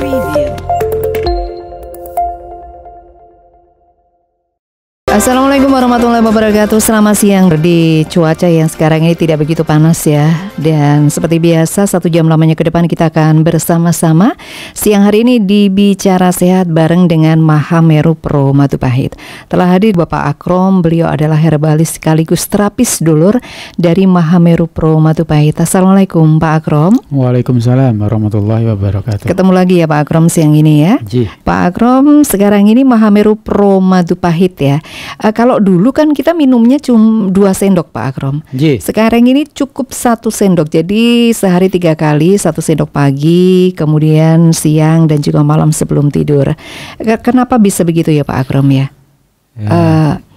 Preview. Assalamualaikum warahmatullahi wabarakatuh. Selamat siang. Di cuaca yang sekarang ini tidak begitu panas ya. Dan seperti biasa 1 jam lamanya ke depan kita akan bersama-sama siang hari ini di Bicara Sehat bareng dengan Mahameru Pro Matupahit. Telah hadir Bapak Akrom. Beliau adalah herbalis sekaligus terapis dulur dari Mahameru Pro Matupahit. Assalamualaikum Pak Akrom. Waalaikumsalam warahmatullahi wabarakatuh. Ketemu lagi ya Pak Akrom siang ini ya. Pak Akrom, sekarang ini Mahameru Pro Matupahit ya. Kalau dulu kan kita minumnya cuma 2 sendok Pak Akrom. Sekarang ini cukup 1 sendok. Jadi sehari 3 kali, 1 sendok pagi, kemudian siang dan juga malam sebelum tidur. Kenapa bisa begitu ya Pak Akrom ya?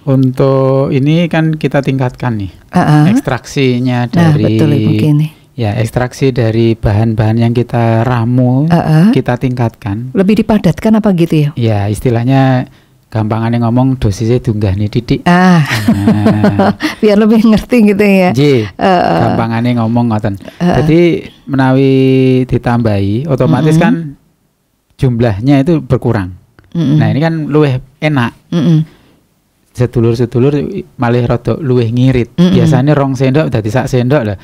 Untuk ini kan kita tingkatkan nih ekstraksinya dari betul mungkin nih. Ya, ekstraksi dari bahan-bahan yang kita ramu kita tingkatkan. Lebih dipadatkan apa gitu ya? Ya, istilahnya gampangannya ngomong dosisnya dunggah nih titik. Biar lebih ngerti gitu ya. Gampangannya ngomong ngoten. Jadi menawi ditambahi otomatis kan jumlahnya itu berkurang. Nah, ini kan luwih enak. Sedulur-sedulur malih rada luwih ngirit. Biasanya 2 sendok dadi 1 sendok lah.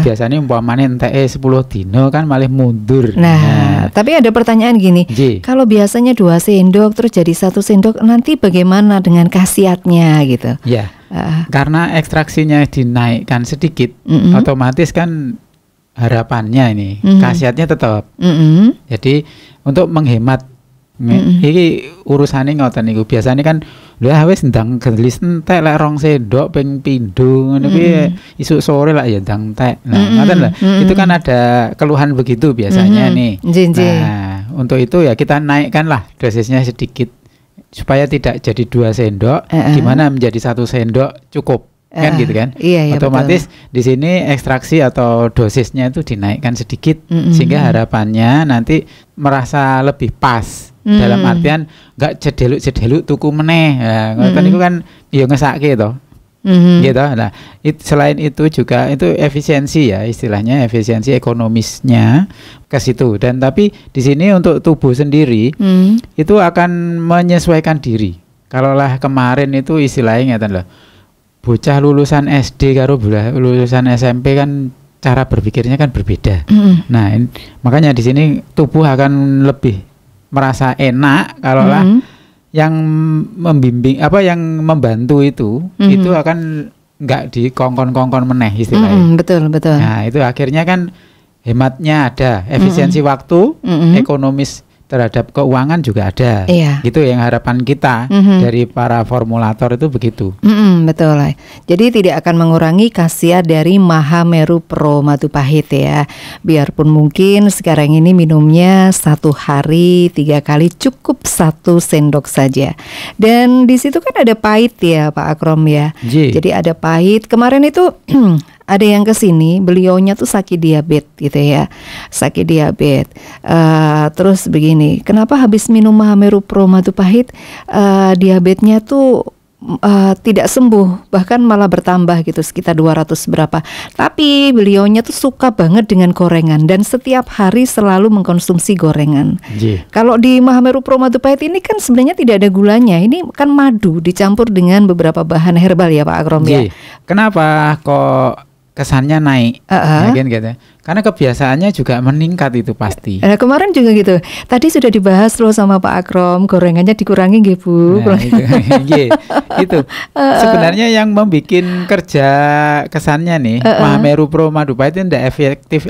Biasanya umpamane enteke 10 dino kan malih mundur. Nah, tapi ada pertanyaan gini. Kalau biasanya 2 sendok terus jadi 1 sendok, nanti bagaimana dengan khasiatnya gitu? Ya. Karena ekstraksinya dinaikkan sedikit, otomatis kan harapannya ini khasiatnya tetap. Jadi untuk menghemat iki urusane ngoten niku. Biasane kan lha wis ndang gelis entek lek 2 sendok ping pindho ngono kuwi isuk sore lah ya ndang entek. Nah, ngoten lho. Itu kan ada keluhan begitu biasanya nih. Nah, untuk itu ya kita naikkan lah dosisnya sedikit supaya tidak jadi 2 sendok, gimana menjadi 1 sendok cukup. Kan gitu kan? Iya, otomatis betul. Di sini ekstraksi atau dosisnya itu dinaikkan sedikit sehingga harapannya nanti merasa lebih pas. Dalam artian nggak cedeluk tuku meneh. Ngoten niku kan ya ngesake to. Gitu. Nah, selain itu juga itu efisiensi ya, istilahnya efisiensi ekonomisnya ke situ. Dan tapi di sini untuk tubuh sendiri itu akan menyesuaikan diri. Kalau lah kemarin itu istilahnya ngeten loh. Bocah lulusan SD karo lulusan SMP kan cara berpikirnya kan berbeda. Nah, makanya di sini tubuh akan lebih merasa enak kalau lah yang membimbing yang membantu itu akan nggak dikongkon-kongkon meneh istilahnya. Betul. Nah, itu akhirnya kan hematnya ada, efisiensi waktu, ekonomis terhadap keuangan juga ada. Gitu yang harapan kita dari para formulator itu begitu. Betul lah. Jadi tidak akan mengurangi khasiat dari Mahameru Pro Matupahit ya. Biarpun mungkin sekarang ini minumnya 1 hari 3 kali, cukup 1 sendok saja. Dan di situ kan ada pahit ya Pak Akrom ya. Jadi ada pahit. Kemarin itu ada yang kesini, beliaunya tuh sakit diabetes gitu ya, sakit diabetes. Terus begini, kenapa habis minum Mahameru Pro Matupahit diabetesnya tuh tidak sembuh, bahkan malah bertambah gitu sekitar 200 berapa. Tapi beliaunya tuh suka banget dengan gorengan dan setiap hari selalu mengkonsumsi gorengan. Kalau di Mahameru Pro Matupahit ini kan sebenarnya tidak ada gulanya. Ini kan madu dicampur dengan beberapa bahan herbal ya Pak Akrom ya. Kenapa kok kesannya naik? Gitu. Karena kebiasaannya juga meningkat itu pasti. Kemarin juga gitu. Tadi sudah dibahas loh sama Pak Akrom, gorengannya dikurangi nggih Bu. Nah, itu sebenarnya yang membuat kerja kesannya nih Mahameru Pro Matupahit itu tidak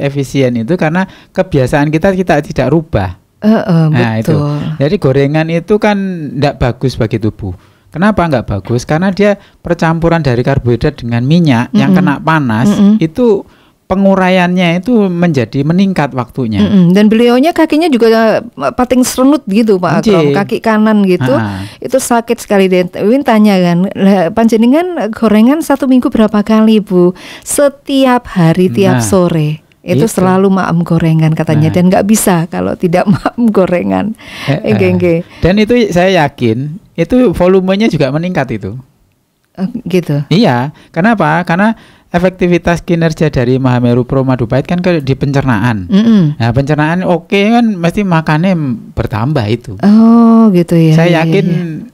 efisien itu karena kebiasaan kita tidak rubah. Nah, betul. Itu. Jadi gorengan itu kan tidak bagus bagi tubuh. Kenapa nggak bagus? Karena dia percampuran dari karbohidrat dengan minyak yang kena panas itu penguraiannya itu menjadi meningkat waktunya. Dan beliaunya kakinya juga pating serenut gitu Pak Akrom, kaki kanan gitu. Itu sakit sekali. Win tanya kan, panjenengan gorengan 1 minggu berapa kali Bu? Setiap hari, tiap sore. Itu selalu maem gorengan katanya. Dan nggak bisa kalau tidak maem gorengan. Dan itu saya yakin itu volumenya juga meningkat itu. Gitu. Iya, kenapa? Karena efektivitas kinerja dari Mahameru Pro Madu Pahit kan di pencernaan. Nah, pencernaan oke kan mesti makannya bertambah itu. Oh, gitu ya. Saya yakin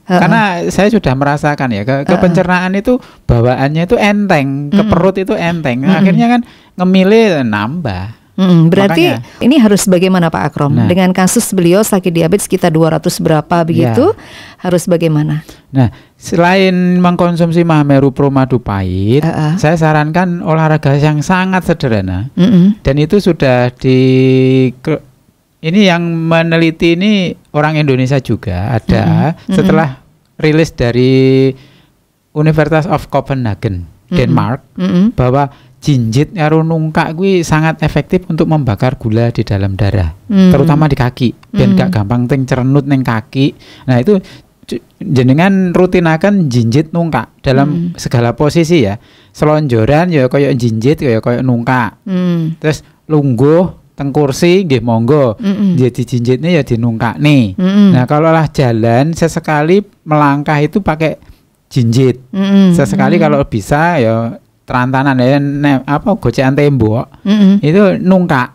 karena saya sudah merasakan ya ke pencernaan itu bawaannya itu enteng, ke perut itu enteng. Akhirnya kan ngemilih nambah. Berarti makanya, ini harus bagaimana Pak Akrom? Nah, dengan kasus beliau sakit diabetes sekitar 200 berapa begitu, harus bagaimana? Nah, selain mengkonsumsi Mahameru Pro Madu Pahit, saya sarankan olahraga yang sangat sederhana. Dan itu sudah ini yang meneliti ini orang Indonesia juga ada setelah rilis dari University of Copenhagen, Denmark, bahwa jinjit karo nungkak kuwi sangat efektif untuk membakar gula di dalam darah, terutama di kaki, ben gak gampang cerenut ning kaki. Nah, itu jenengan rutinakan jinjit nungkak dalam segala posisi ya. Selonjoran ya koyo jinjit ya koyo nungkak. Terus lungguh teng kursi nggih monggo. Jadi jinjitnya ya dinungkakne. Nah, kalau lah jalan sesekali melangkah itu pakai jinjit. Sesekali kalau bisa ya terantanan ya gocekan tembok itu nungkak.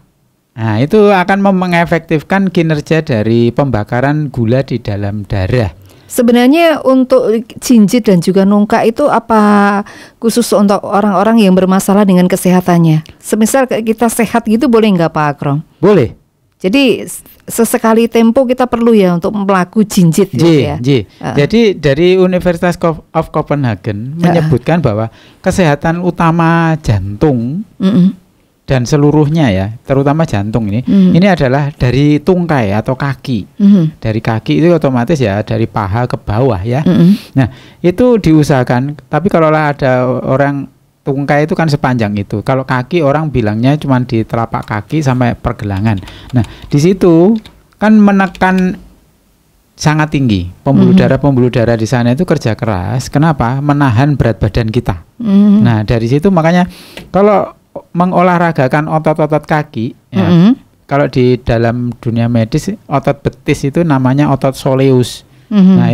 Nah, itu akan mengefektifkan kinerja dari pembakaran gula di dalam darah. Sebenarnya untuk jinjit dan juga nungkak itu apa khusus untuk orang-orang yang bermasalah dengan kesehatannya? Semisal kita sehat gitu boleh nggak Pak Akrom? Boleh. Jadi sesekali tempo kita perlu ya untuk melakukan jinjit gitu ya. Jadi dari University of Copenhagen menyebutkan bahwa kesehatan utama jantung dan seluruhnya ya, terutama jantung ini adalah dari tungkai atau kaki. Dari kaki itu otomatis ya dari paha ke bawah ya. Nah, itu diusahakan. Tapi kalau ada orang tungkai itu kan sepanjang itu. Kalau kaki orang bilangnya cuma di telapak kaki sampai pergelangan. Nah, di situ kan menekan sangat tinggi. Pembuluh darah di sana itu kerja keras. Kenapa? Menahan berat badan kita. Nah, dari situ makanya kalau mengolahragakan otot-otot kaki, ya, kalau di dalam dunia medis otot betis itu namanya otot soleus. Nah,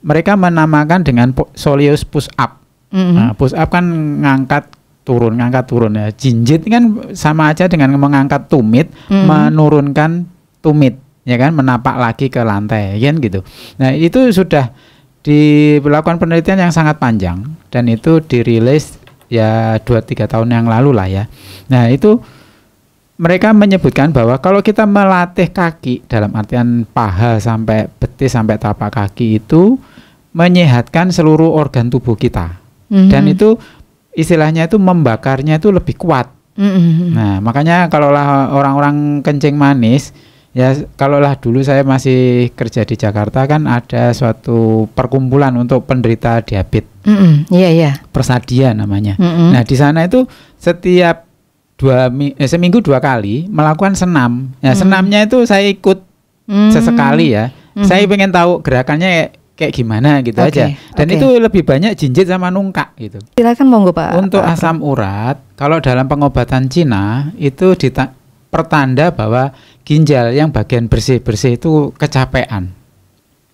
mereka menamakan dengan soleus push up. Nah, push up kan ngangkat turun ya. Jinjit kan sama aja dengan mengangkat tumit, menurunkan tumit, ya kan, menapak lagi ke lantai, kan gitu. Nah, itu sudah dilakukan penelitian yang sangat panjang dan itu dirilis ya 2-3 tahun yang lalu lah ya. Nah, itu mereka menyebutkan bahwa kalau kita melatih kaki dalam artian paha sampai betis sampai tapak kaki itu menyehatkan seluruh organ tubuh kita. Dan itu istilahnya itu membakarnya itu lebih kuat. Nah, makanya kalaulah orang-orang kencing manis ya, kalaulah dulu saya masih kerja di Jakarta kan ada suatu perkumpulan untuk penderita diabetes. Persadian namanya. Nah, di sana itu setiap seminggu 2 kali melakukan senam. Ya, senamnya itu saya ikut sesekali ya. Saya pengen tahu gerakannya kayak gimana gitu aja. Dan itu lebih banyak jinjit sama nungkak gitu. Silakan monggo Pak. Untuk asam urat, kalau dalam pengobatan Cina itu pertanda bahwa ginjal yang bagian bersih-bersih itu kecapean.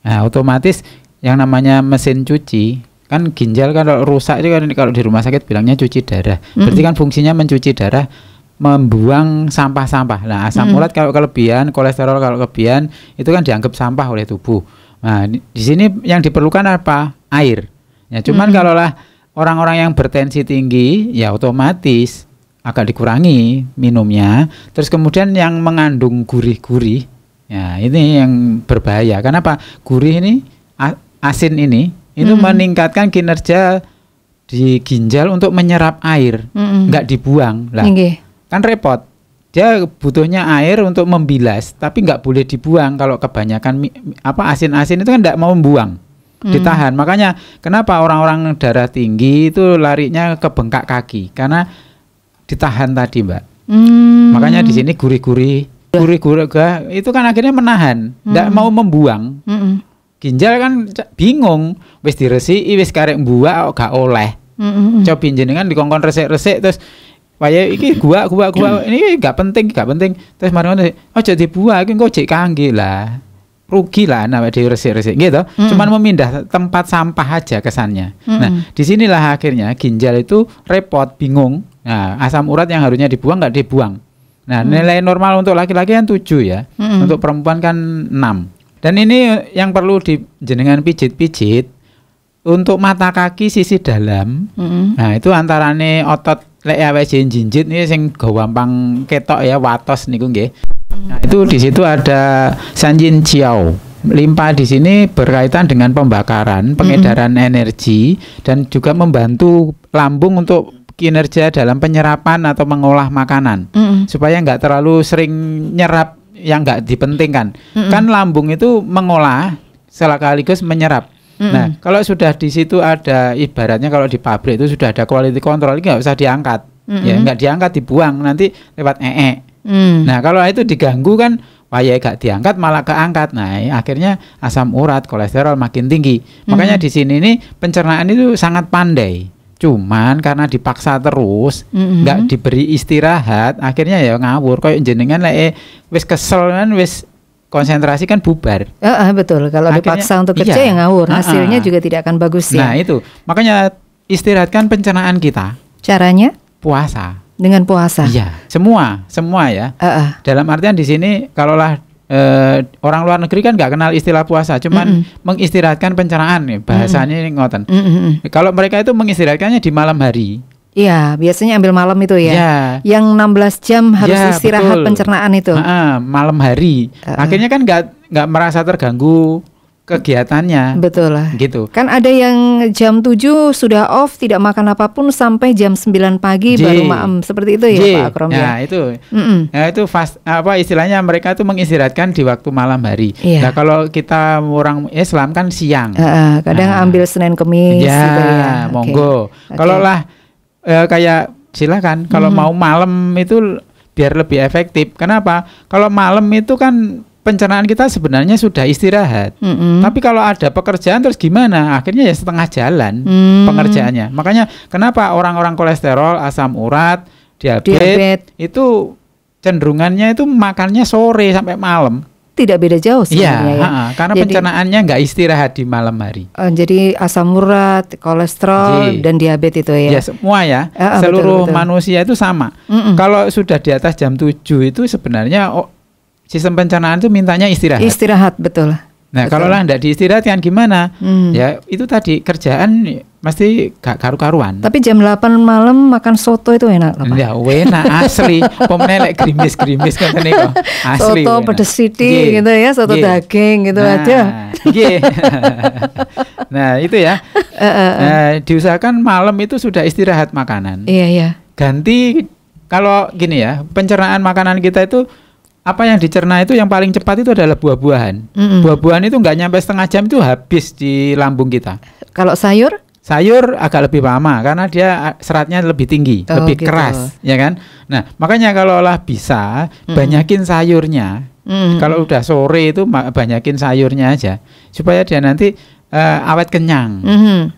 Nah, otomatis yang namanya mesin cuci kan ginjal kalau rusak itu kan kalau di rumah sakit bilangnya cuci darah. Berarti kan fungsinya mencuci darah, membuang sampah-sampah. Nah, asam urat kalau kelebihan, kolesterol kalau kelebihan itu kan dianggap sampah oleh tubuh. Nah, di sini yang diperlukan apa? Air. Ya, cuman kalaulah orang-orang yang bertensi tinggi, ya otomatis agak dikurangi minumnya. Terus kemudian yang mengandung gurih-gurih, ya ini yang berbahaya. Kenapa? Gurih ini, asin ini, itu meningkatkan kinerja di ginjal untuk menyerap air, nggak dibuang. Lah, kan repot. Dia butuhnya air untuk membilas, tapi nggak boleh dibuang. Kalau kebanyakan asin-asin itu kan nggak mau membuang, ditahan. Makanya kenapa orang-orang darah tinggi itu larinya ke bengkak kaki, karena ditahan tadi, Mbak. Makanya di sini gurih-gurih itu kan akhirnya menahan, nggak mau membuang. Ginjal kan bingung, wis diresiki, wis karek mbuak gak oleh. Coba jenengan dikongkon resik-resik terus waya iki gua ini gak penting. Terus mari ngono, aja dibuang iki engko jek kangge lah. rugi lah namanya diresik-resik gitu. Cuman memindah tempat sampah aja kesannya. Nah, disinilah akhirnya ginjal itu repot, bingung. Nah, asam urat yang harusnya dibuang nggak dibuang. Nah, nilai normal untuk laki-laki kan 7 ya. Untuk perempuan kan 6. Dan ini yang perlu jenengan pijit-pijit untuk mata kaki sisi dalam. Nah, itu antarane otot lek awake jinjit ini sing gampang ketok ya, watos niku nggih. Nah, itu di situ ada Sanjin Chiao. Limpa di sini berkaitan dengan pembakaran, pengedaran energi dan juga membantu lambung untuk kinerja dalam penyerapan atau mengolah makanan. Supaya nggak terlalu sering nyerap yang nggak dipentingkan. Kan lambung itu mengolah sekaligus menyerap. Nah, kalau sudah di situ ada ibaratnya kalau di pabrik itu sudah ada quality control, ini nggak usah diangkat, ya nggak diangkat dibuang nanti lewat Nah, kalau itu diganggu kan, wah ya gak diangkat malah keangkat. Nah, akhirnya asam urat, kolesterol makin tinggi. Makanya di sini ini pencernaan itu sangat pandai. Cuman karena dipaksa terus, nggak diberi istirahat, akhirnya ya ngawur. Kayak jenengan wis kesel kan wis konsentrasi kan bubar. Betul. Kalau dipaksa untuk kerja ya ngawur. Hasilnya juga tidak akan bagus ya. Nah itu, makanya istirahatkan pencernaan kita. Caranya? Puasa. Dengan puasa. Iya, semua ya. Dalam artian di sini kalaulah orang luar negeri kan nggak kenal istilah puasa, cuman mengistirahatkan pencernaan nih bahasanya ini ngoten. Kalau mereka itu mengistirahatkannya di malam hari. Iya, biasanya ambil malam itu ya. Yang 16 jam harus istirahat betul. Pencernaan itu. Malam hari. Akhirnya kan nggak merasa terganggu kegiatannya. Betul lah. Gitu. Kan ada yang jam 7 sudah off, tidak makan apapun sampai jam 9 pagi baru maem. Seperti itu ya Pak Akrom ya. Nah, itu. Nah, itu istilahnya mereka itu mengistirahatkan di waktu malam hari. Nah, kalau kita orang Islam kan siang. Kadang ambil Senin Kemis gitu ya. Monggo. Kalau lah kayak silakan kalau mau malam itu biar lebih efektif. Kenapa? Kalau malam itu kan pencernaan kita sebenarnya sudah istirahat. Tapi kalau ada pekerjaan terus gimana? Akhirnya ya setengah jalan pengerjaannya. Makanya kenapa orang-orang kolesterol, asam urat, diabetes itu cenderungannya itu makannya sore sampai malam. Tidak beda jauh sebenarnya ya. Karena pencernaannya nggak istirahat di malam hari. Jadi asam urat, kolesterol dan diabetes itu ya. Ya semua ya. Seluruh manusia itu sama. Kalau sudah di atas jam 7 itu sebenarnya sistem pencernaan itu mintanya istirahat. Istirahat betul. Nah kalau lah tidak diistirahatkan gimana? Ya itu tadi kerjaan pasti gak karu-karuan. Tapi jam 8 malam makan soto itu enak loh Pak. Ya enak asli. Pemenelek grimis-grimis kan kok. Asli. Soto pedes sithik gitu ya, soto daging gitu aja. Nah itu ya. Diusahakan malam itu sudah istirahat makanan. Iya. Ganti kalau gini ya, pencernaan makanan kita itu apa yang dicerna itu yang paling cepat itu adalah buah-buahan. Buah-buahan itu nggak nyampe setengah jam itu habis di lambung kita. Kalau sayur? Sayur agak lebih lama karena dia seratnya lebih tinggi, lebih keras, ya kan? Nah, makanya kalau lah bisa banyakin sayurnya. Kalau udah sore itu banyakin sayurnya aja supaya dia nanti awet kenyang.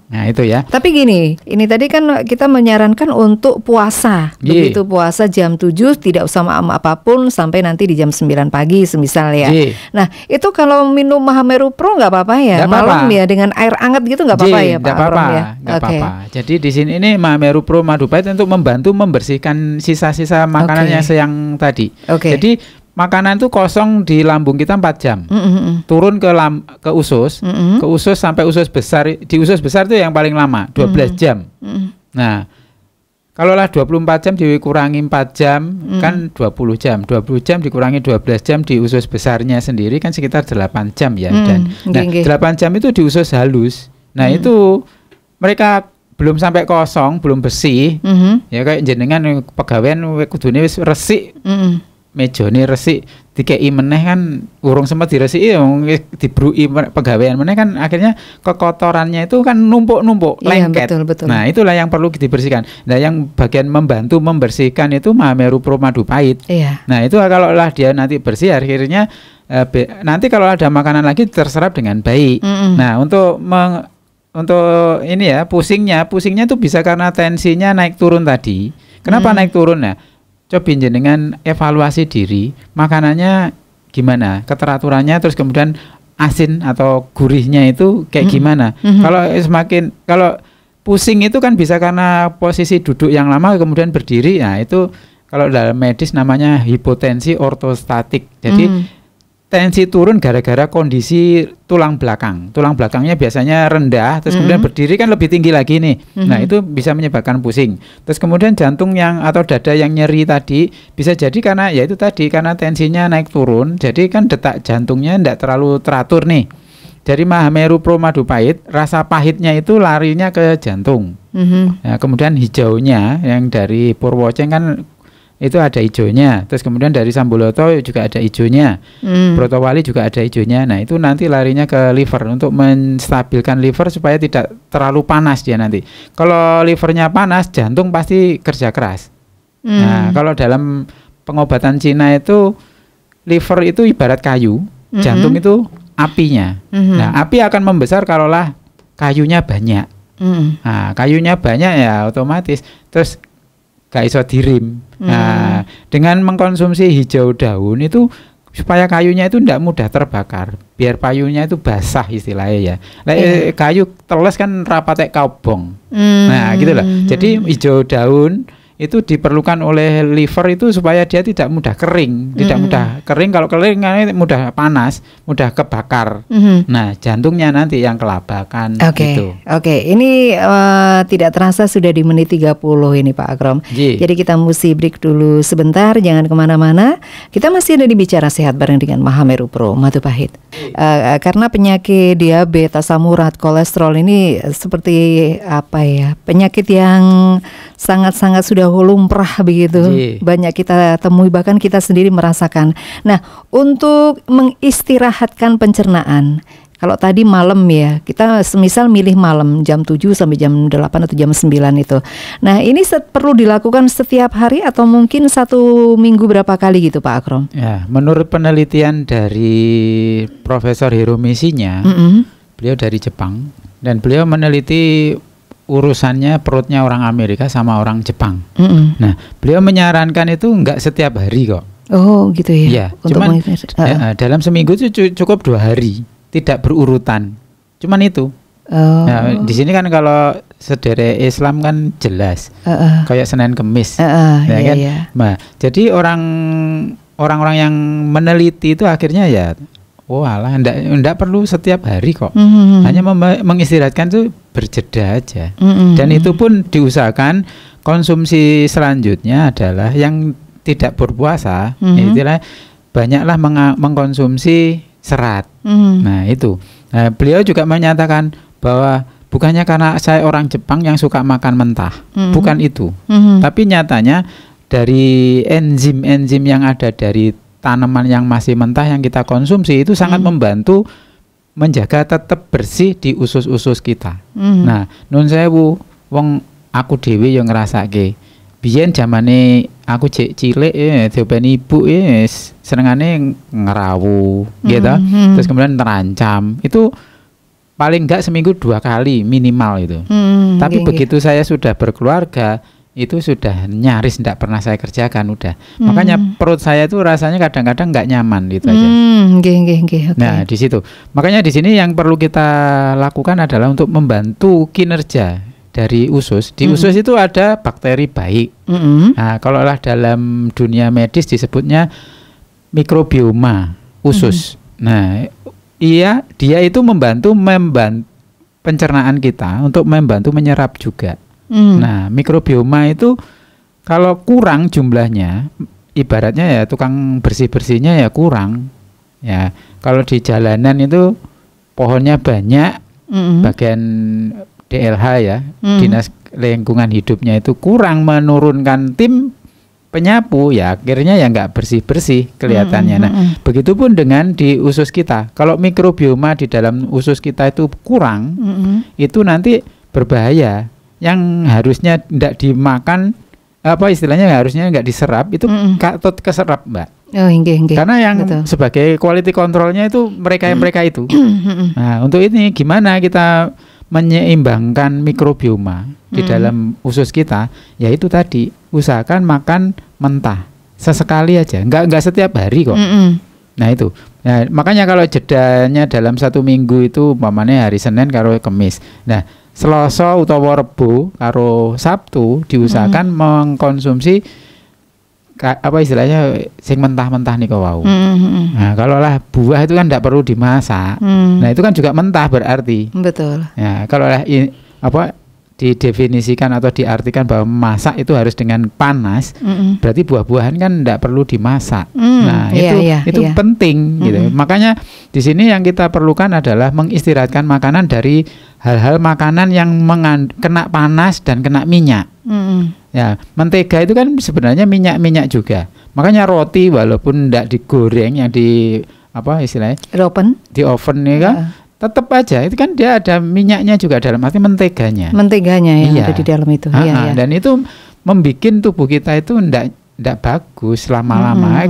Nah itu ya. Tapi gini, ini tadi kan kita menyarankan untuk puasa. Begitu puasa jam 7 tidak usah makan apapun sampai nanti di jam 9 pagi semisal ya. Nah itu kalau minum Mahameru Pro nggak apa-apa ya? Gak malam apa-apa. ya dengan air hangat gitu nggak apa-apa ya Pak? Nggak apa-apa, nggak apa-apa. Jadi di sini ini Mahameru Pro Madu Pahit untuk membantu membersihkan sisa-sisa makanannya yang tadi. Jadi makanan itu kosong di lambung kita 4 jam. Turun ke usus, ke usus sampai usus besar. Di usus besar itu yang paling lama, 12 jam. Nah, kalau lah 24 jam dikurangi 4 jam kan 20 jam. 20 jam dikurangi 12 jam di usus besarnya sendiri kan sekitar 8 jam ya. Dan 8 jam itu di usus halus. Nah, itu mereka belum sampai kosong, belum bersih. Ya kayak jenengan pegawaian kudune wis resik. Mejone resik dikei meneh kan urung sempat diresiki dibrui pegawaian meneh kan akhirnya kekotorannya itu kan numpuk-numpuk lengket. Betul. Nah, itulah yang perlu dibersihkan. Nah, yang bagian membantu membersihkan itu Mahameru Pro Madu Pahit. Nah, itu kalau lah dia nanti bersih akhirnya nanti kalau ada makanan lagi terserap dengan baik. Nah, untuk ini ya pusingnya itu bisa karena tensinya naik turun tadi. Kenapa naik turun ya? Coba jenengan evaluasi diri, makanannya gimana, keteraturannya, terus kemudian asin atau gurihnya itu kayak gimana. Kalau pusing itu kan bisa karena posisi duduk yang lama kemudian berdiri. Nah, itu kalau dalam medis namanya hipotensi ortostatik. Jadi tensi turun gara-gara kondisi tulang belakang. Tulang belakangnya biasanya rendah, terus kemudian berdiri kan lebih tinggi lagi nih. Nah, itu bisa menyebabkan pusing. Terus kemudian jantung atau dada yang nyeri tadi bisa jadi karena ya itu tadi karena tensinya naik turun. Jadi kan detak jantungnya tidak terlalu teratur nih. Dari Mahameru Pro Madu Pahit, rasa pahitnya itu larinya ke jantung. Nah, kemudian hijaunya yang dari Purwoceng kan itu ada hijaunya, terus kemudian dari Sambuloto juga ada hijaunya, Brotowali juga ada hijaunya. Nah, itu nanti larinya ke liver untuk menstabilkan liver supaya tidak terlalu panas dia nanti. Kalau livernya panas, jantung pasti kerja keras. Nah, kalau dalam pengobatan Cina itu liver itu ibarat kayu, jantung itu apinya. Nah, api akan membesar kalaulah kayunya banyak. Nah, kayunya banyak ya otomatis terus gak iso dirim. Nah, dengan mengkonsumsi hijau daun itu supaya kayunya itu tidak mudah terbakar, biar payunya itu basah istilahnya ya. Kayu teles kan rapatek kaubong. Nah, gitu loh. Jadi hijau daun itu diperlukan oleh liver itu supaya dia tidak mudah kering, tidak mudah kering. Kalau kering kan mudah panas, mudah kebakar. Nah, jantungnya nanti yang kelabakan gitu. Oke, ini tidak terasa sudah di menit 30 ini Pak Akrom. Jadi kita mesti break dulu sebentar, jangan kemana-mana. Kita masih ada di Bicara Sehat bareng dengan Mahameru Pro Madu Pahit. Karena penyakit diabetes, asam urat, kolesterol ini seperti apa ya? Penyakit yang sangat-sangat sudah lumrah begitu. Banyak kita temui, bahkan kita sendiri merasakan. Nah, untuk mengistirahatkan pencernaan, kalau tadi malam ya, kita semisal milih malam jam 7 sampai jam 8 atau jam 9 itu. Nah, ini perlu dilakukan setiap hari atau mungkin 1 minggu berapa kali gitu Pak Akrom? Ya, menurut penelitian dari Profesor Hiromi Shinya, beliau dari Jepang, dan beliau meneliti urusannya perutnya orang Amerika sama orang Jepang. Nah, beliau menyarankan itu enggak setiap hari kok. Oh, gitu ya. Iya, cuman dalam seminggu itu cukup 2 hari, tidak berurutan. Cuman itu. Nah, di sini kan kalau sederet Islam kan jelas, kayak Senin Kemis, ya kan. Nah, jadi orang-orang yang meneliti itu akhirnya ya, enggak perlu setiap hari kok. Hanya mengistirahatkan itu berjeda aja. Dan itu pun diusahakan konsumsi selanjutnya adalah yang tidak berpuasa, itulah banyaklah mengkonsumsi serat. Nah, itu. Nah, beliau juga menyatakan bahwa bukannya karena saya orang Jepang yang suka makan mentah, bukan itu. Tapi nyatanya dari enzim-enzim yang ada dari tanaman yang masih mentah yang kita konsumsi itu sangat membantu menjaga tetap bersih di usus-usus kita. Nah, nun sewu wong aku dhewe yang ngrasake. Biyen zamane aku cilik diopen ibu senengane ngerawu gitu. Terus kemudian terancam. Itu paling enggak seminggu 2 kali minimal itu. Tapi begitu saya sudah berkeluarga, itu sudah nyaris tidak pernah saya kerjakan udah. Makanya perut saya itu rasanya kadang-kadang nggak nyaman gitu aja. Okay. Nah, di situ. Makanya di sini yang perlu kita lakukan adalah untuk membantu kinerja dari usus. Di usus itu ada bakteri baik. Nah, kalau lah dalam dunia medis disebutnya mikrobioma usus. Nah, dia itu membantu pencernaan kita untuk membantu menyerap juga. Nah, mikrobioma itu kalau kurang jumlahnya, ibaratnya ya tukang bersih-bersihnya ya kurang. Ya, kalau di jalanan itu pohonnya banyak, bagian DLH ya, Dinas Lingkungan Hidupnya itu kurang menurunkan tim penyapu, ya akhirnya ya nggak bersih-bersih kelihatannya. Nah, begitupun dengan di usus kita. Kalau mikrobioma di dalam usus kita itu kurang, itu nanti berbahaya. Yang harusnya tidak dimakan, apa istilahnya harusnya nggak diserap, itu katut keserap, Mbak. Karena yang sebagai quality controlnya itu mereka itu. Nah, untuk ini gimana kita menyeimbangkan mikrobioma di dalam usus kita? Ya itu tadi, usahakan makan mentah sesekali aja, nggak setiap hari kok. Nah itu. Nah, makanya kalau jedanya dalam 1 minggu itu umpamanya hari Senin karo Kamis. Nah, Selasa utawa Rebo karo Sabtu diusahakan mengkonsumsi apa istilahnya sing mentah-mentah nih wau. Nah, kalau lah buah itu kan tidak perlu dimasak. Nah, itu kan juga mentah berarti. Betul. Ya, kalau lah apa didefinisikan atau diartikan bahwa masak itu harus dengan panas, berarti buah-buahan kan tidak perlu dimasak. Nah, itu penting gitu. Makanya di sini yang kita perlukan adalah mengistirahatkan makanan dari hal-hal makanan yang kena panas dan kena minyak. Ya, mentega itu kan sebenarnya minyak-minyak juga. Makanya roti walaupun tidak digoreng, yang di apa istilahnya? Di oven ya kan? Tetap aja itu kan dia ada minyaknya juga dalam arti menteganya yang ada di dalam itu. Dan itu membuat tubuh kita itu ndak bagus lama-lama,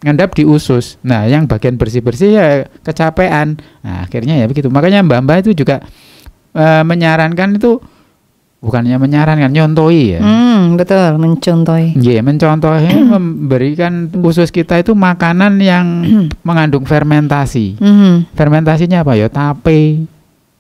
ngendap di usus. Nah, yang bagian bersih-bersih ya kecapean. Nah, akhirnya ya begitu. Makanya mbak-mbak itu juga menyarankan itu, bukannya menyarankan, nyontohi ya. Betul, mencontohi. Iya, mencontohi memberikan usus kita itu makanan yang mengandung fermentasi. Fermentasinya apa ya? Tape.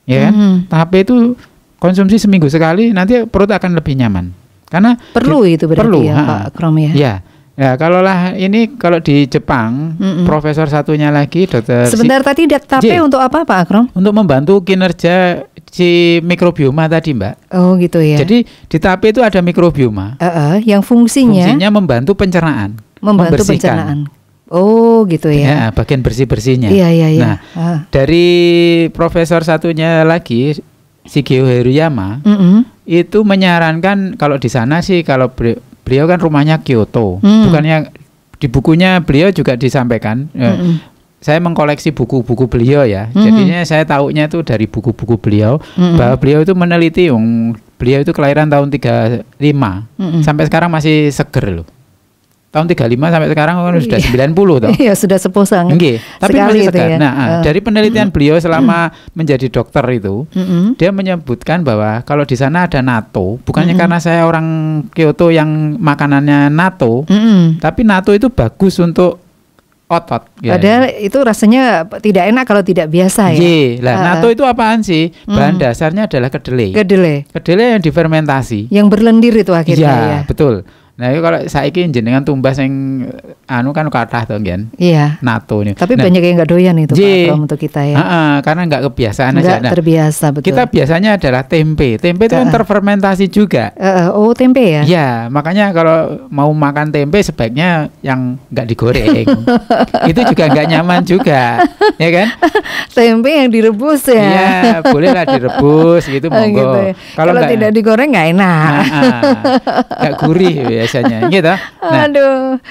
Ya kan? Tape itu konsumsi seminggu sekali, nanti perut akan lebih nyaman. Karena perlu itu berarti ya, Pak Akrom ya. Ya. Ya, kalau di Jepang, profesor satunya lagi, dokter. Sebentar, tadi tape untuk apa, Pak Akrom? Untuk membantu kinerja si mikrobioma tadi, Mbak. Oh, gitu ya. Jadi di tape itu ada mikrobioma. Yang fungsinya membantu pencernaan, pencernaan. Oh, gitu ya. Ya, bagian bersih-bersihnya. Iya. Nah, dari profesor satunya lagi, Shigeo Haruyama, itu menyarankan kalau di sana sih, kalau beliau kan rumahnya Kyoto, bukannya di bukunya beliau juga disampaikan. Saya mengkoleksi buku-buku beliau ya, jadinya saya taunya itu dari buku-buku beliau, bahwa beliau itu meneliti, beliau itu kelahiran tahun 35, sampai sekarang masih seger loh. Tahun 35 sampai sekarang kan sudah 90 toh. Iya, sudah sepuh sangat. Tapi masih segar. Ya. Nah, dari penelitian beliau selama menjadi dokter itu, dia menyebutkan bahwa kalau di sana ada natto, bukannya karena saya orang Kyoto yang makanannya natto, tapi natto itu bagus untuk otot. Padahal itu rasanya tidak enak kalau tidak biasa ya. Natto itu apaan sih? Bahan dasarnya adalah kedelai. Kedelai yang difermentasi. Yang berlendir itu akhirnya ya. Betul. Nah, itu kalau saiki jenengan tumbas yang kan kathah to ngen. Iya. Natto ini. Tapi banyak yang enggak doyan itu Pak Akrom untuk kita ya. Karena enggak kebiasaan aja. Enggak terbiasa, betul. Kita biasanya adalah tempe. Tempe itu kan terfermentasi juga. Tempe ya? Iya, makanya kalau mau makan tempe sebaiknya yang enggak digoreng. Itu juga enggak nyaman juga, ya kan? Tempe yang direbus ya. Iya, bolehlah direbus gitu monggo. Gitu ya. Kalau tidak digoreng enggak enak. Enggak gurih biasanya gitu. Nah,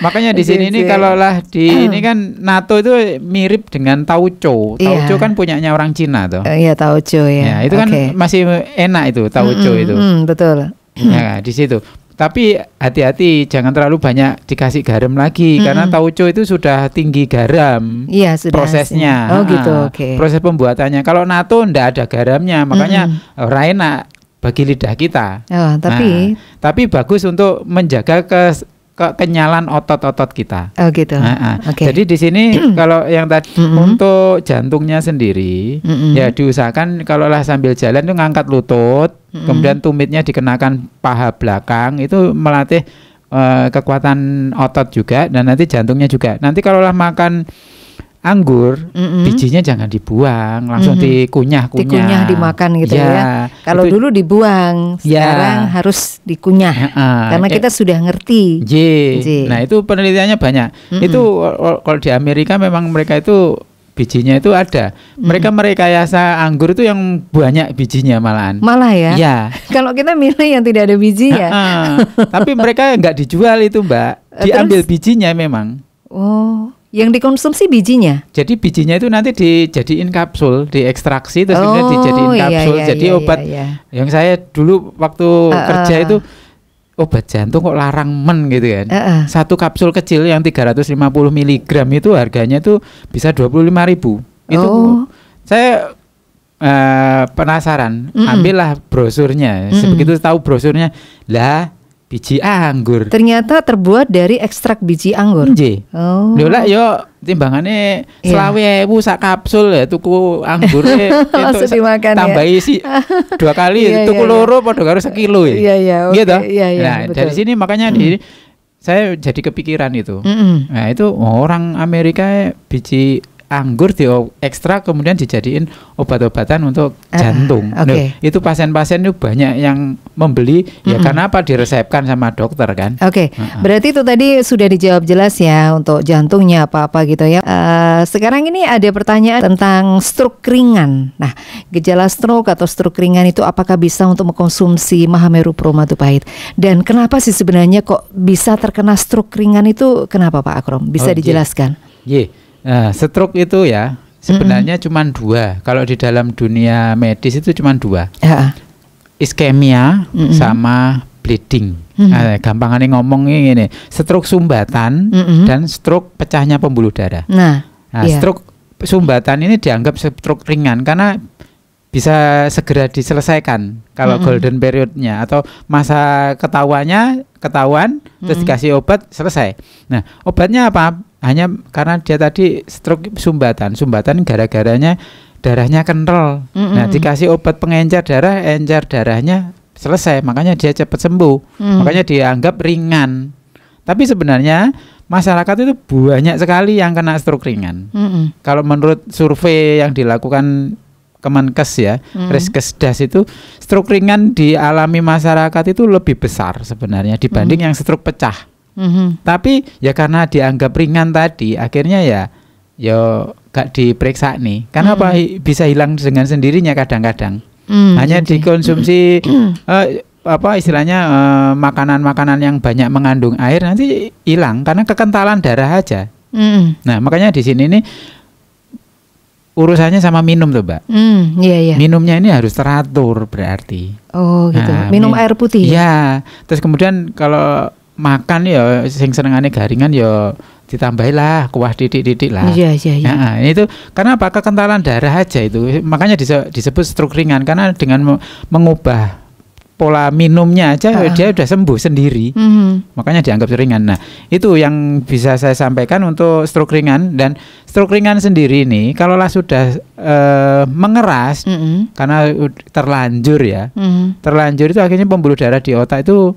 makanya di sini ini kalau lah ini kan natto itu mirip dengan tauco. Tauco kan punyanya orang Cina tuh. Iya, tauco ya. Ya, itu kan masih enak itu tauco itu. Betul. Ya, di situ. Tapi hati-hati, jangan terlalu banyak dikasih garam lagi, karena tauco itu sudah tinggi garam. Iya, sudah prosesnya. Oh gitu, oke. Proses pembuatannya. Kalau natto ndak ada garamnya, makanya ora enak bagi lidah kita. Tapi bagus untuk menjaga kenyalan otot-otot kita. Oh gitu. Jadi di sini kalau yang tadi untuk jantungnya sendiri, ya diusahakan kalau lah sambil jalan itu ngangkat lutut, kemudian tumitnya dikenakan paha belakang, itu melatih kekuatan otot juga, dan nanti jantungnya juga. Nanti kalau lah makan anggur, bijinya jangan dibuang, langsung dikunyah, dimakan gitu ya. Kalau dulu dibuang, sekarang harus dikunyah, karena kita sudah ngerti. Nah, itu penelitiannya banyak. Itu kalau di Amerika memang mereka itu bijinya itu ada. Mereka merekayasa anggur itu yang banyak bijinya malahan. Malah ya? Ya. Kalau kita milih yang tidak ada bijinya. Tapi mereka nggak dijual itu, Mbak. Diambil bijinya memang. Oh. Yang dikonsumsi bijinya. Jadi bijinya itu nanti dijadiin kapsul, diekstraksi terus kemudian dijadiin kapsul. Jadi obat yang saya dulu waktu kerja itu obat jantung kok larang gitu kan. Satu kapsul kecil yang 350 mg itu harganya tuh bisa 25.000. Itu saya penasaran, ambillah brosurnya. Begitu tahu brosurnya, lah biji anggur. Ternyata terbuat dari ekstrak biji anggur. Nggih. Oh. Lho lah yo timbangane 20.000 sak kapsul ya tuku anggure Langsung dimakan ya. Tambah isi 2 kali Iya, tuku iya, loro padha karo sekilo ya. Iya iya. Oke. Gitu. Iya iya. Nah, Betul. dari sini makanya saya jadi kepikiran itu. Mm-mm. Nah, itu orang Amerika biji anggur diekstrak kemudian dijadiin obat-obatan untuk jantung. Oke. Loh, itu pasien-pasien itu banyak yang membeli ya karena apa diresepkan sama dokter kan. Oke, berarti itu tadi sudah dijawab jelas ya untuk jantungnya apa-apa gitu ya. Sekarang ini ada pertanyaan tentang stroke ringan. Nah, gejala stroke atau stroke ringan itu apakah bisa untuk mengkonsumsi Mahameru Pro Madu Pahit? Dan kenapa sih sebenarnya kok bisa terkena stroke ringan itu? Kenapa Pak Akrom? Bisa dijelaskan? Stroke itu ya sebenarnya cuma 2. Kalau di dalam dunia medis itu cuma 2. Iskemia sama bleeding. Gampangannya ngomongnya ini, stroke sumbatan dan stroke pecahnya pembuluh darah. Stroke sumbatan ini dianggap stroke ringan karena bisa segera diselesaikan kalau golden periodnya atau masa ketahuan terus dikasih obat selesai. Nah, obatnya apa? Hanya karena dia tadi stroke sumbatan gara-garanya darahnya kental. Nah, dikasih obat pengencer darah, encer darahnya selesai, makanya dia cepat sembuh. Makanya dianggap ringan. Tapi sebenarnya masyarakat itu banyak sekali yang kena stroke ringan. Kalau menurut survei yang dilakukan Kemenkes ya, Riskesdas itu stroke ringan dialami masyarakat itu lebih besar sebenarnya dibanding yang stroke pecah. Tapi ya karena dianggap ringan tadi, akhirnya ya gak diperiksa nih. Karena apa bisa hilang dengan sendirinya kadang-kadang. Hanya dikonsumsi istilahnya makanan-makanan yang banyak mengandung air nanti hilang karena kekentalan darah aja. Nah, makanya di sini nih urusannya sama minum tuh Mbak. Iya. Minumnya ini harus teratur berarti. Oh gitu. Minum air putih. Iya. Terus kemudian kalau makan ya sing senengane garingan ya ditambahilah kuah titik-titik lah. Iya. Nah, itu karena apa? Kekentalan darah aja itu. Makanya disebut stroke ringan karena dengan mengubah pola minumnya aja dia udah sembuh sendiri. Makanya dianggap ringan. Nah, itu yang bisa saya sampaikan untuk stroke ringan. Dan stroke ringan sendiri ini kalaulah sudah mengeras karena terlanjur ya. Terlanjur itu akhirnya pembuluh darah di otak itu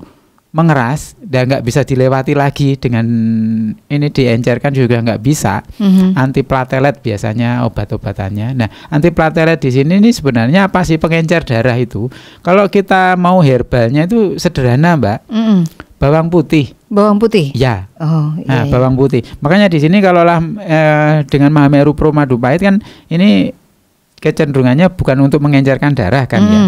mengeras dan nggak bisa dilewati lagi dengan ini diencerkan juga nggak bisa. Antiplatelet biasanya obat-obatannya. Nah, antiplatelet di sini ini sebenarnya apa sih pengencer darah itu? Kalau kita mau herbalnya itu sederhana Mbak, bawang putih. Bawang putih. Ya. Oh, iya, bawang putih. Makanya di sini kalaulah dengan Mahameru Pro Madu Pahit kan ini kecenderungannya bukan untuk mengencerkan darah kan ya.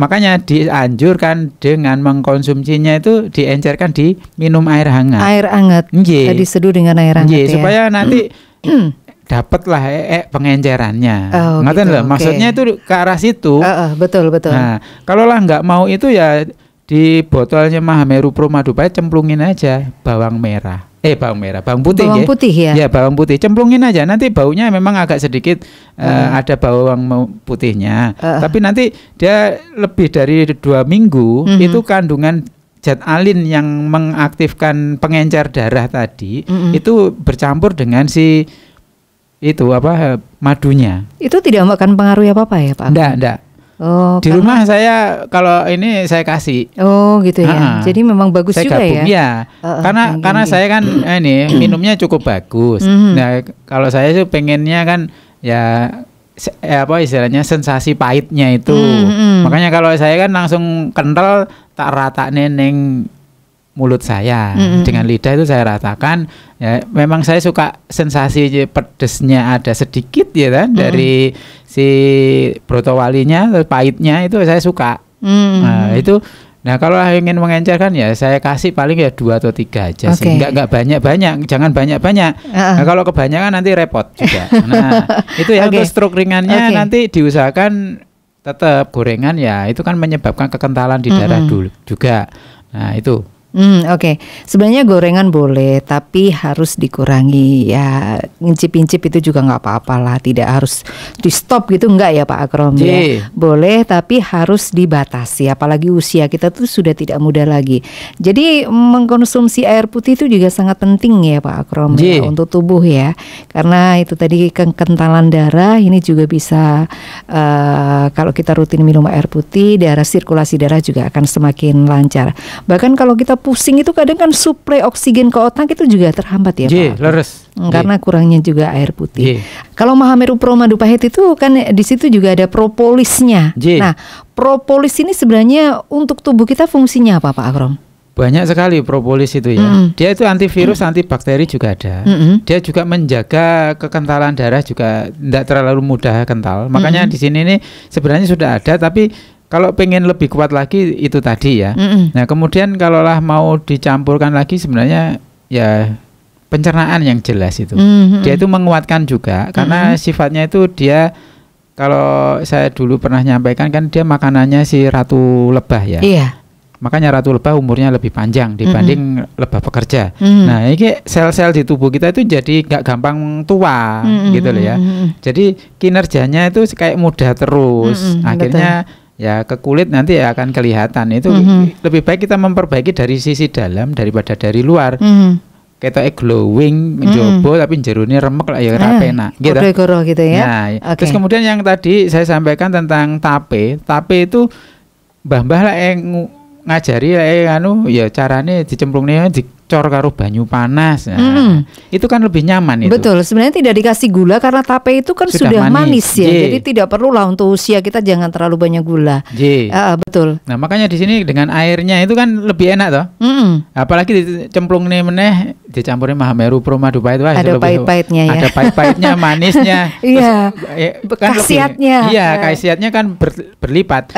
Makanya dianjurkan dengan mengkonsumsinya itu diencerkan di minum air hangat. Air hangat. Diseduh dengan air hangat ya. Supaya nanti dapatlah pengencerannya. Ngerti loh, maksudnya itu ke arah situ. Betul. Nah, kalau lah nggak mau itu ya di botolnya Mahameru Pro Madu Pahit cemplungin aja bawang putih. Bawang putih ya? Ya, bawang putih cemplungin aja. Nanti baunya memang agak sedikit ada bawang putihnya. Tapi nanti dia lebih dari 2 minggu itu kandungan zat alin yang mengaktifkan pengencer darah tadi itu bercampur dengan si madunya. Itu tidak akan pengaruh apa-apa ya Pak? Enggak. Oh, di rumah saya kalau ini saya kasih. Oh gitu ya. Jadi memang bagus saya juga gabung, ya. Karena saya kan ini minumnya cukup bagus. Nah, kalau saya sih pengennya kan ya istilahnya sensasi pahitnya itu. Makanya kalau saya kan langsung kental tak rata neneng mulut saya dengan lidah itu saya ratakan. Ya, memang saya suka sensasi pedesnya ada sedikit ya kan dari si brotowalinya, pahitnya itu saya suka. Nah kalau ingin mengencerkan ya saya kasih paling ya 2 atau 3 aja sih. Enggak banyak-banyak, jangan banyak-banyak. Nah, kalau kebanyakan nanti repot juga. Nah, itu ya untuk stroke ringannya nanti diusahakan tetap gorengan ya, itu kan menyebabkan kekentalan di darah dulu juga. Nah, itu. Oke. Sebenarnya gorengan boleh, tapi harus dikurangi ya. Incip-incip itu juga nggak apa-apa lah, tidak harus di stop gitu, enggak ya Pak Akrom ya. Boleh, tapi harus dibatasi. Apalagi usia kita tuh sudah tidak muda lagi. Jadi mengkonsumsi air putih itu juga sangat penting ya Pak Akrom ya, untuk tubuh ya. Karena itu tadi kekentalan darah ini juga bisa kalau kita rutin minum air putih, sirkulasi darah juga akan semakin lancar. Bahkan kalau kita pusing itu kadang kan suplai oksigen ke otak itu juga terhambat ya Pak. Leres. Karena kurangnya juga air putih. Kalau Mahameru Pro Madu Pahit itu kan di situ juga ada propolisnya. Nah, propolis ini sebenarnya untuk tubuh kita fungsinya apa Pak Akrom? Banyak sekali propolis itu ya. Dia itu antivirus, antibakteri juga ada. Dia juga menjaga kekentalan darah juga tidak terlalu mudah kental. Makanya di sini nih sebenarnya sudah ada, tapi kalau pengen lebih kuat lagi itu tadi ya. Nah kemudian kalaulah mau dicampurkan lagi sebenarnya ya pencernaan yang jelas itu. Dia itu menguatkan juga karena sifatnya itu dia, kalau saya dulu pernah nyampaikan kan dia makanannya si ratu lebah ya. Iya. Makanya ratu lebah umurnya lebih panjang dibanding lebah pekerja. Nah ini sel-sel di tubuh kita itu jadi nggak gampang tua gitu loh ya. Jadi kinerjanya itu kayak mudah terus. Akhirnya ya ke kulit nanti ya akan kelihatan. Itu lebih baik kita memperbaiki dari sisi dalam daripada dari luar. Ketoknya glowing, jobo tapi jerone remek lah ya rapena gitu. Gitu ya. Nah, terus kemudian yang tadi saya sampaikan tentang tape itu mbah-mbah lah yang ngajari ya carane dicemplungnya dicor karo banyu panas. Nah, itu kan lebih nyaman itu. Betul, sebenarnya tidak dikasih gula karena tape itu kan sudah manis ya. Jadi tidak perlu lah untuk usia kita jangan terlalu banyak gula. Betul. Nah, makanya di sini dengan airnya itu kan lebih enak toh. Apalagi dicemplungnya meneh dicampurin Mahameru Pro Madu Pahit, wah ada pahit-pahitnya ya. Ada pahit-pahitnya, manisnya. Iya. Kan khasiatnya. Iya, khasiatnya kan berlipat.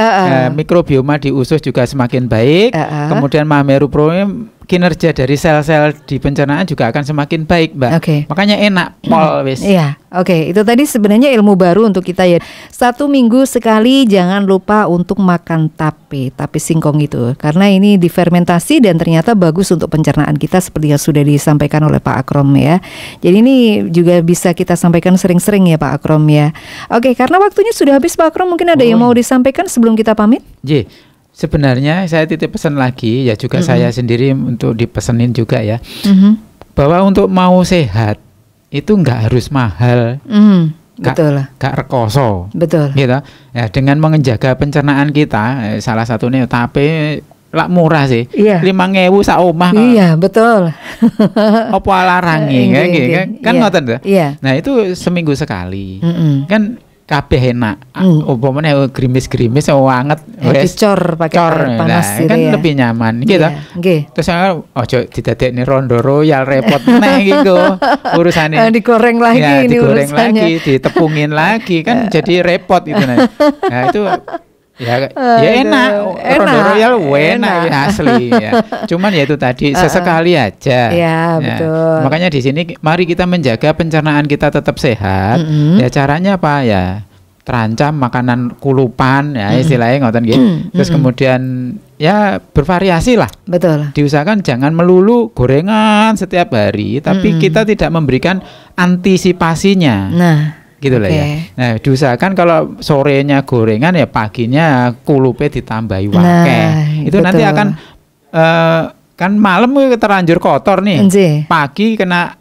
Mikrobioma di usus juga semakin baik. Kemudian Mahameru Pro kinerja dari sel-sel di pencernaan juga akan semakin baik, Mbak. Makanya enak pol wis. Iya. Itu tadi sebenarnya ilmu baru untuk kita ya. 1 minggu sekali jangan lupa untuk makan tape singkong itu. Karena ini difermentasi dan ternyata bagus untuk pencernaan kita seperti yang sudah disampaikan oleh Pak Akrom ya. Jadi ini juga bisa kita sampaikan sering-sering ya Pak Akrom ya. Karena waktunya sudah habis Pak Akrom, mungkin ada yang mau disampaikan sebelum kita pamit? Sebenarnya saya titip pesan lagi ya juga saya sendiri untuk dipesenin juga ya, bahwa untuk mau sehat itu nggak harus mahal, betul, nggak rekoso, betul, gitu ya. Dengan menjaga pencernaan kita, salah satunya tape lak murah sih, 5.000 sak omah. Iya betul. Apa larangi kan ngoten tuh. Nah itu seminggu sekali, kan kabeh enak. Umpamane grimis-grimis anget wis dicor pakai panas kan lebih nyaman gitu. Terus ojo didadekne rondo royal repot neh gitu urusane. Digoreng lagi ini digoreng lagi, ditepungin lagi kan jadi repot itu. Nah itu ya enak. Rondo royal enak ya, asli ya. Cuman ya itu tadi sesekali aja. Betul. Makanya di sini mari kita menjaga pencernaan kita tetap sehat. Ya caranya apa ya? Terancam makanan kulupan ya istilahnya ngoten gitu. Terus kemudian ya bervariasi lah. Betul. Diusahakan jangan melulu gorengan setiap hari, tapi kita tidak memberikan antisipasinya. Nah, gitu lah ya. Nah, diusahakan kalau sorenya gorengan ya paginya kulupe ditambahi wake. Itu betul. Nanti akan kan malam terlanjur kotor nih. Pagi kena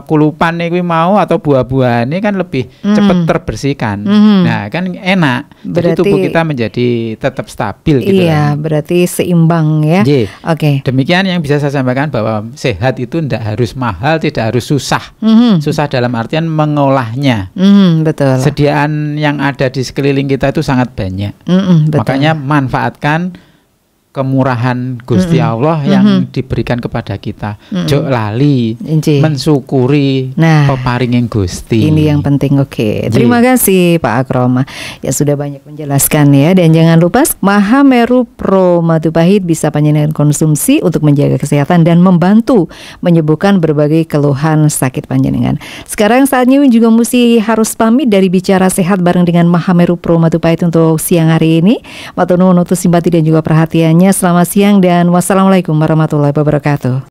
kulupan nih mau atau buah-buahan ini kan lebih cepat terbersihkan. Nah kan enak. Berarti jadi tubuh kita menjadi tetap stabil gitu. Iya, berarti seimbang ya. Demikian yang bisa saya sampaikan, bahwa sehat itu tidak harus mahal, tidak harus susah. Susah dalam artian mengolahnya. Betul. Sediaan yang ada di sekeliling kita itu sangat banyak. Makanya manfaatkan kemurahan Gusti Allah yang diberikan kepada kita. Jok lali mensyukuri peparinging Gusti. Ini yang penting. Terima kasih Pak Akrom ya sudah banyak menjelaskan ya. Dan jangan lupa Mahameru Pro Madu Pahit bisa panjenengan konsumsi untuk menjaga kesehatan dan membantu menyembuhkan berbagai keluhan sakit panjenengan. Sekarang saatnya juga harus pamit dari Bicara Sehat bareng dengan Mahameru Pro Madu Pahit untuk siang hari ini. Matur nuwun untuk simpati dan juga perhatiannya. semuanya, selamat siang dan wassalamualaikum warahmatullahi wabarakatuh.